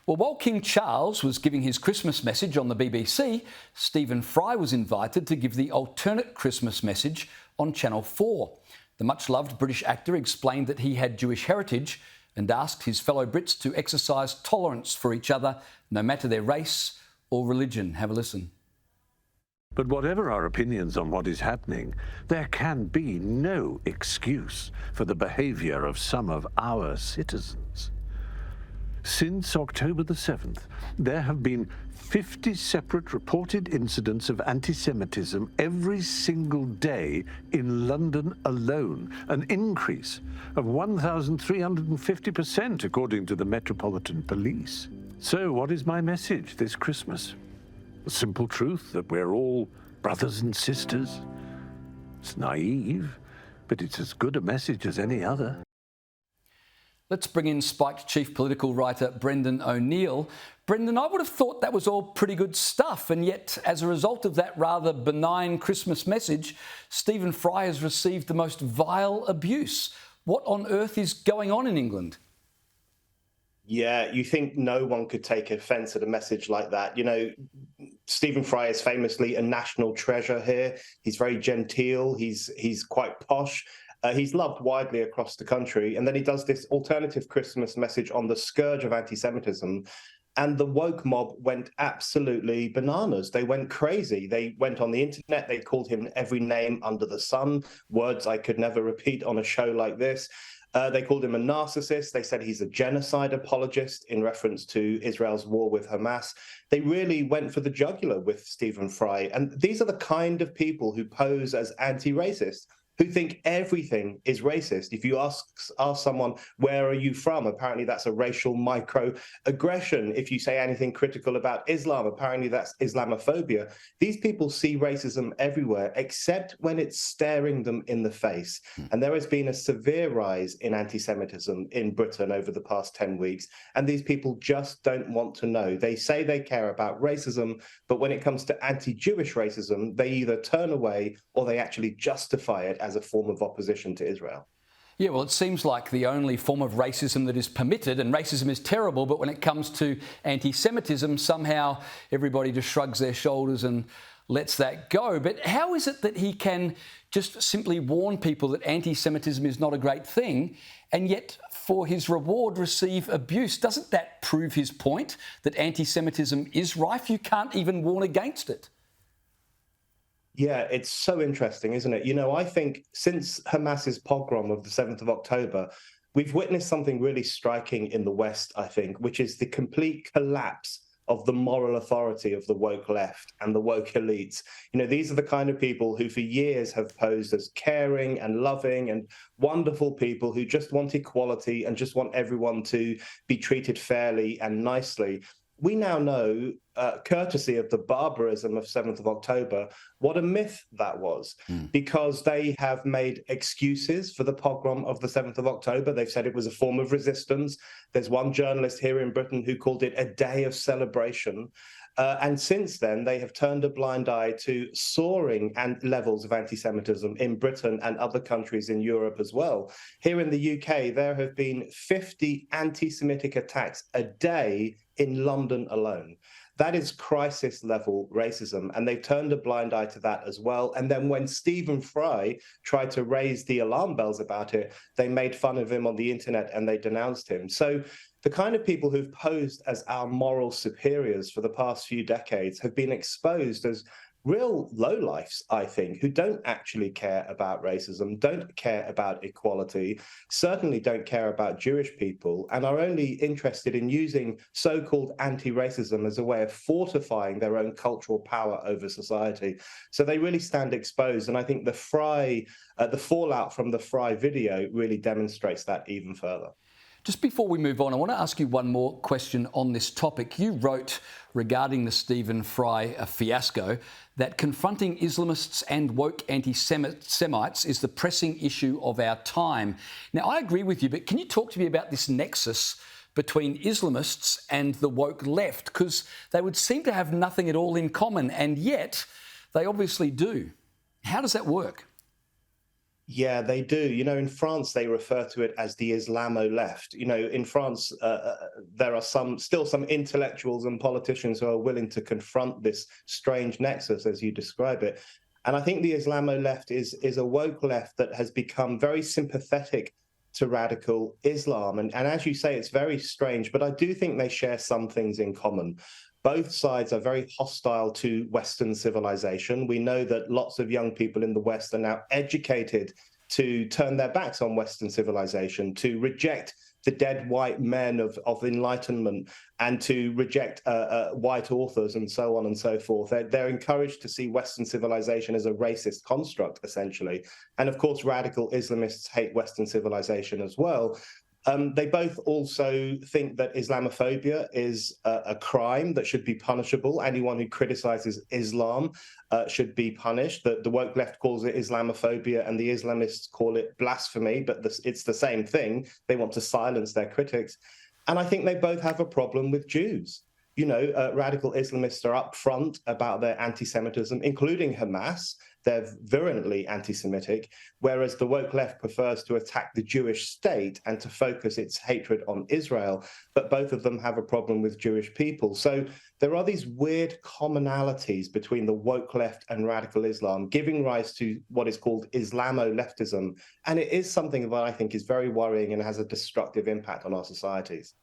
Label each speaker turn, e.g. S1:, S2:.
S1: Well, while King Charles was giving his Christmas message on the BBC, Stephen Fry was invited to give the alternate Christmas message on Channel 4. The much-loved British actor explained that he had Jewish heritage and asked his fellow Brits to exercise tolerance for each other, no matter their race or religion. Have a listen.
S2: But whatever our opinions on what is happening, there can be no excuse for the behaviour of some of our citizens. Since October the 7th, there have been 50 separate reported incidents of anti-Semitism every single day in London alone, an increase of 1,350% according to the Metropolitan Police. So what is my message this Christmas? The simple truth that we're all brothers and sisters. It's naive, but it's as good a message as any other.
S1: Let's bring in Spiked chief political writer Brendan O'Neill. Brendan, I would have thought that was all pretty good stuff, and yet as a result of that rather benign Christmas message, Stephen Fry has received the most vile abuse. What on earth is going on in England?
S3: Yeah, you think no one could take offence at a message like that. You know, Stephen Fry is famously a national treasure here. He's very genteel. He's quite posh. He's loved widely across the country. And then he does this alternative Christmas message on the scourge of anti-Semitism. And the woke mob went absolutely bananas. They went crazy. They went on the internet. They called him every name under the sun, words I could never repeat on a show like this. They called him a narcissist. They said he's a genocide apologist in reference to Israel's war with Hamas. They really went for the jugular with Stephen Fry. And these are the kind of people who pose as anti-racist, who think everything is racist. If you ask someone, where are you from? Apparently that's a racial microaggression. If you say anything critical about Islam, apparently that's Islamophobia. These people see racism everywhere, except when it's staring them in the face. And there has been a severe rise in anti-Semitism in Britain over the past 10 weeks. And these people just don't want to know. They say they care about racism, but when it comes to anti-Jewish racism, they either turn away or they actually justify it as a form of opposition to Israel.
S1: Yeah, well, it seems like the only form of racism that is permitted, and racism is terrible, but when it comes to anti-Semitism, somehow everybody just shrugs their shoulders and lets that go. But how is it that he can just simply warn people that anti-Semitism is not a great thing, and yet for his reward receive abuse? Doesn't that prove his point, that anti-Semitism is rife? You can't even warn against it.
S3: Yeah, it's so interesting, isn't it? You know, I think since Hamas's pogrom of the 7th of October, we've witnessed something really striking in the West, I think, which is the complete collapse of the moral authority of the woke left and the woke elites. You know, these are the kind of people who for years have posed as caring and loving and wonderful people who just want equality and just want everyone to be treated fairly and nicely. We now know, courtesy of the barbarism of 7th of October, what a myth that was, because they have made excuses for the pogrom of the 7th of October. They've said it was a form of resistance. There's one journalist here in Britain who called it a day of celebration. And since then, they have turned a blind eye to soaring levels of anti-Semitism in Britain and other countries in Europe as well. Here in the UK, there have been 50 anti-Semitic attacks a day in London alone. That is crisis-level racism, and they've turned a blind eye to that as well. And then when Stephen Fry tried to raise the alarm bells about it, they made fun of him on the internet and they denounced him. So the kind of people who've posed as our moral superiors for the past few decades have been exposed as real lowlifes, I think, who don't actually care about racism, don't care about equality, certainly don't care about Jewish people, and are only interested in using so-called anti-racism as a way of fortifying their own cultural power over society. So they really stand exposed. And I think the fallout from the Fry video really demonstrates that even further.
S1: Just before we move on, I want to ask you one more question on this topic. You wrote regarding the Stephen Fry fiasco that confronting Islamists and woke anti-Semites is the pressing issue of our time. Now, I agree with you, but can you talk to me about this nexus between Islamists and the woke left? Because they would seem to have nothing at all in common, and yet they obviously do. How does that work?
S3: Yeah, they do. You know, in France, they refer to it as the Islamo left. You know, in France, there are still some intellectuals and politicians who are willing to confront this strange nexus, as you describe it. And I think the Islamo left is a woke left that has become very sympathetic to radical Islam. And as you say, it's very strange, but I do think they share some things in common. Both sides are very hostile to Western civilization. We know that lots of young people in the West are now educated to turn their backs on Western civilization, to reject the dead white men of Enlightenment, and to reject white authors and so on and so forth. They're encouraged to see Western civilization as a racist construct, essentially. And of course, radical Islamists hate Western civilization as well. They both also think that Islamophobia is a crime that should be punishable. Anyone who criticizes Islam should be punished. The woke left calls it Islamophobia, and the Islamists call it blasphemy, but it's the same thing. They want to silence their critics. And I think they both have a problem with Jews. You know, radical Islamists are upfront about their anti-Semitism, including Hamas. They're virulently anti-Semitic, whereas the woke left prefers to attack the Jewish state and to focus its hatred on Israel. But both of them have a problem with Jewish people. So there are these weird commonalities between the woke left and radical Islam, giving rise to what is called Islamo-leftism. And it is something that I think is very worrying and has a destructive impact on our societies.